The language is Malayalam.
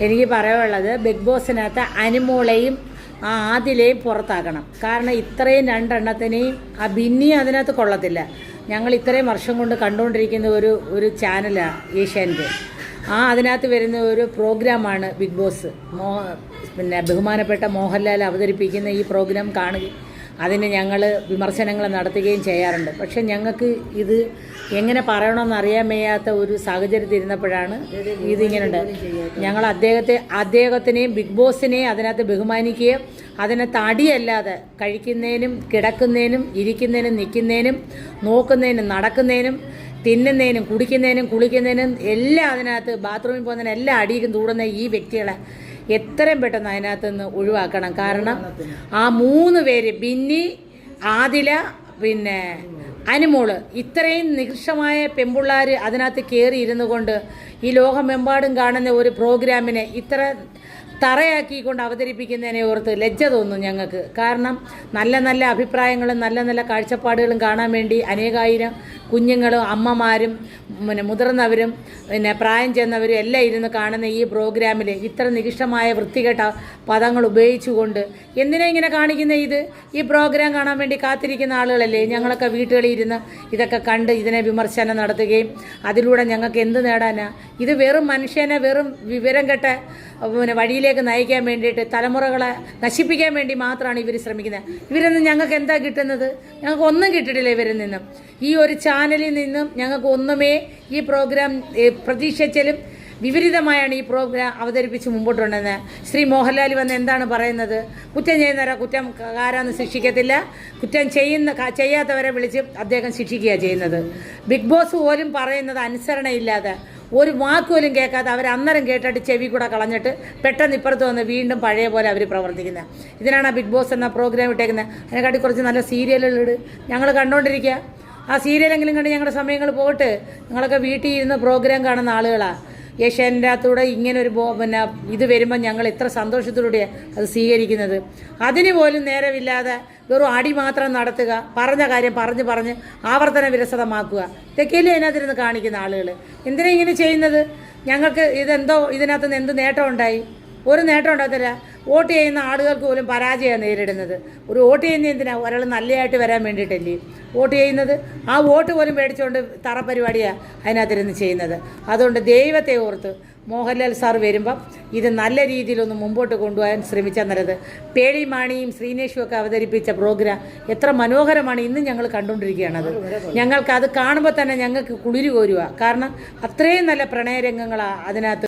എനിക്ക് പറയാനുള്ളത് ബിഗ് ബോസിനകത്ത് അനുമോളെയും ആദിലെയും പുറത്താക്കണം. കാരണം ഇത്രയും രണ്ടെണ്ണത്തിനെയും ആ ബിന്നിയും അതിനകത്ത് കൊള്ളത്തില്ല. ഞങ്ങൾ ഇത്രയും വർഷം കൊണ്ട് കണ്ടുകൊണ്ടിരിക്കുന്ന ഒരു ചാനലാണ് ഏഷ്യാനെറ്റ്. അതിനകത്ത് വരുന്ന ഒരു പ്രോഗ്രാമാണ് ബിഗ് ബോസ്. പിന്നെ ബഹുമാനപ്പെട്ട മോഹൻലാൽ അവതരിപ്പിക്കുന്ന ഈ പ്രോഗ്രാം കാണുകയും അതിന് ഞങ്ങൾ വിമർശനങ്ങൾ നടത്തുകയും ചെയ്യാറുണ്ട്. പക്ഷെ ഞങ്ങൾക്ക് ഇത് എങ്ങനെ പറയണമെന്ന് അറിയാൻ വയ്യാത്ത ഒരു സാഹചര്യത്തിൽ ഇരുന്നപ്പോഴാണ് ഇതിങ്ങനെയുണ്ട്. ഞങ്ങൾ അദ്ദേഹത്തിനെയും ബിഗ് ബോസിനെയും അതിനകത്ത് ബഹുമാനിക്കുകയും അതിനകത്ത് അടിയല്ലാതെ കഴിക്കുന്നതിനും കിടക്കുന്നതിനും ഇരിക്കുന്നതിനും നിൽക്കുന്നതിനും നോക്കുന്നതിനും നടക്കുന്നതിനും തിന്നുന്നതിനും കുടിക്കുന്നതിനും കുളിക്കുന്നതിനും എല്ലാം അതിനകത്ത് ബാത്റൂമിൽ പോകുന്നതിനും എല്ലാം അടിയിലും തൂടുന്ന ഈ വ്യക്തികളെ എത്രയും പെട്ടെന്ന് അതിനകത്ത് നിന്ന് ഒഴിവാക്കണം. കാരണം ആ 3 പേര് ബിന്നി, ആദില, പിന്നെ അനുമോള് ഇത്രയും നികൃഷ്ടമായ പെൺപിള്ളേർ അതിനകത്ത് കയറി ഇരുന്നു കൊണ്ട് ഈ ലോകമെമ്പാടും കാണുന്ന ഒരു പ്രോഗ്രാമിനെ ഇത്ര തറയാക്കിക്കൊണ്ട് അവതരിപ്പിക്കുന്നതിനെ ഓർത്ത് ലജ്ജ തോന്നും ഞങ്ങൾക്ക്. കാരണം നല്ല നല്ല അഭിപ്രായങ്ങളും നല്ല നല്ല കാഴ്ചപ്പാടുകളും കാണാൻ വേണ്ടി അനേകായിരം കുഞ്ഞുങ്ങളും അമ്മമാരും പിന്നെ മുതിർന്നവരും പിന്നെ പ്രായം ചെന്നവരും എല്ലാം ഇരുന്ന് കാണുന്ന ഈ പ്രോഗ്രാമിൽ ഇത്ര നികൃഷ്ടമായ വൃത്തികെട്ട പദങ്ങൾ ഉപയോഗിച്ചുകൊണ്ട് എന്തിനാ ഇങ്ങനെ കാണിക്കുന്ന? ഈ പ്രോഗ്രാം കാണാൻ വേണ്ടി കാത്തിരിക്കുന്ന ആളുകളല്ലേ. ഞങ്ങളൊക്കെ വീട്ടുകളിൽ ഇരുന്ന് ഇതൊക്കെ കണ്ട് ഇതിനെ വിമർശനം നടത്തുകയും അതിലൂടെ ഞങ്ങൾക്ക് എന്ത് നേടാനാ? ഇത് വെറും മനുഷ്യനെ വെറും വിവരം കെട്ട പിന്നെ വഴിയിലേക്ക് നയിക്കാൻ വേണ്ടിയിട്ട് തലമുറകളെ നശിപ്പിക്കാൻ വേണ്ടി മാത്രമാണ് ഇവർ ശ്രമിക്കുന്നത്. ഇവരിൽ നിന്ന് ഞങ്ങൾക്ക് എന്താ കിട്ടുന്നത്? ഞങ്ങൾക്ക് ഒന്നും കിട്ടിയിട്ടില്ല ഇവരിൽ നിന്നും. ഈ ഒരു ചാനലിൽ നിന്നും ഞങ്ങൾക്ക് ഒന്നുമേ ഈ പ്രോഗ്രാം പ്രതീക്ഷിച്ചാലും വിപരീതമായാണ് ഈ പ്രോഗ്രാം അവതരിപ്പിച്ച് മുമ്പോട്ടുണ്ടെന്ന് ശ്രീ മോഹൻലാൽ വന്ന് എന്താണ് പറയുന്നത്? കുറ്റം ചെയ്യുന്നവരെ കുറ്റംകാരാന്ന് ശിക്ഷിക്കത്തില്ല, കുറ്റം ചെയ്യാത്തവരെ വിളിച്ച് അദ്ദേഹം ശിക്ഷിക്കുകയാണ് ചെയ്യുന്നത്. ബിഗ് ബോസ് പോലും പറയുന്നത് അനുസരണയില്ലാതെ ഒരു വാക്കുപോലും കേൾക്കാതെ അവർ അന്നേരം കേട്ടിട്ട് ചെവി കൂടെ കളഞ്ഞിട്ട് പെട്ടെന്ന് ഇപ്പുറത്ത് വന്ന് വീണ്ടും പഴയ പോലെ അവർ പ്രവർത്തിക്കുന്നത്. ഇതിനാണ് ബിഗ് ബോസ് എന്ന പ്രോഗ്രാം ഇട്ടേക്കുന്നത്. അതിനെക്കാട്ടി കുറച്ച് നല്ല സീരിയലുകളിട് ഞങ്ങൾ കണ്ടുകൊണ്ടിരിക്കുക. ആ സീരിയലെങ്കിലും കണ്ട് ഞങ്ങളുടെ സമയങ്ങൾ പോയിട്ട് നിങ്ങളൊക്കെ വീട്ടിൽ ഇരുന്ന് പ്രോഗ്രാം കാണുന്ന ആളുകളാണ്. ഏഷ്യാൻ്റെ അകത്തൂടെ ഇങ്ങനെ ഒരു പിന്നെ ഇത് വരുമ്പോൾ ഞങ്ങൾ എത്ര സന്തോഷത്തോടെയാണ് അത് സ്വീകരിക്കുന്നത്. അതിന് പോലും നേരമില്ലാതെ വെറും അടി മാത്രം നടത്തുക, പറഞ്ഞ കാര്യം പറഞ്ഞ് ആവർത്തന വിരസതമാക്കുക. ഇതൊക്കെയല്ലേ അതിനകത്തിരുന്ന് കാണിക്കുന്ന ആളുകൾ. എന്തിനാ ഇങ്ങനെ ചെയ്യുന്നത്? ഞങ്ങൾക്ക് ഇതിനകത്ത് നിന്ന് എന്ത് നേട്ടം ഉണ്ടായി? ഒരു നേട്ടം ഉണ്ടാകത്തില്ല. വോട്ട് ചെയ്യുന്ന ആളുകൾക്ക് പോലും പരാജയമാണ് നേരിടുന്നത്. ഒരു വോട്ട് ചെയ്യുന്ന എന്തിനാ? ഒരാൾ നല്ലതായിട്ട് വരാൻ വേണ്ടിയിട്ടല്ലേ വോട്ട് ചെയ്യുന്നത്? ആ വോട്ട് പോലും മേടിച്ചുകൊണ്ട് തറ പരിപാടിയാണ് അതിനകത്തിരുന്ന് ചെയ്യുന്നത്. അതുകൊണ്ട് ദൈവത്തെ ഓർത്ത് മോഹൻലാൽ സാർ വരുമ്പം ഇത് നല്ല രീതിയിലൊന്ന് മുമ്പോട്ട് കൊണ്ടുപോകാൻ ശ്രമിച്ചാൽ നല്ലത്. പേളിമാണിയും ശ്രീനേഷും ഒക്കെ അവതരിപ്പിച്ച പ്രോഗ്രാം എത്ര മനോഹരമാണ്. ഇന്നും ഞങ്ങൾ കണ്ടുകൊണ്ടിരിക്കുകയാണത്. ഞങ്ങൾക്ക് അത് കാണുമ്പോൾ തന്നെ ഞങ്ങൾക്ക് കുളിര് കോരുക. കാരണം അത്രയും നല്ല പ്രണയരംഗങ്ങളാണ് അതിനകത്ത്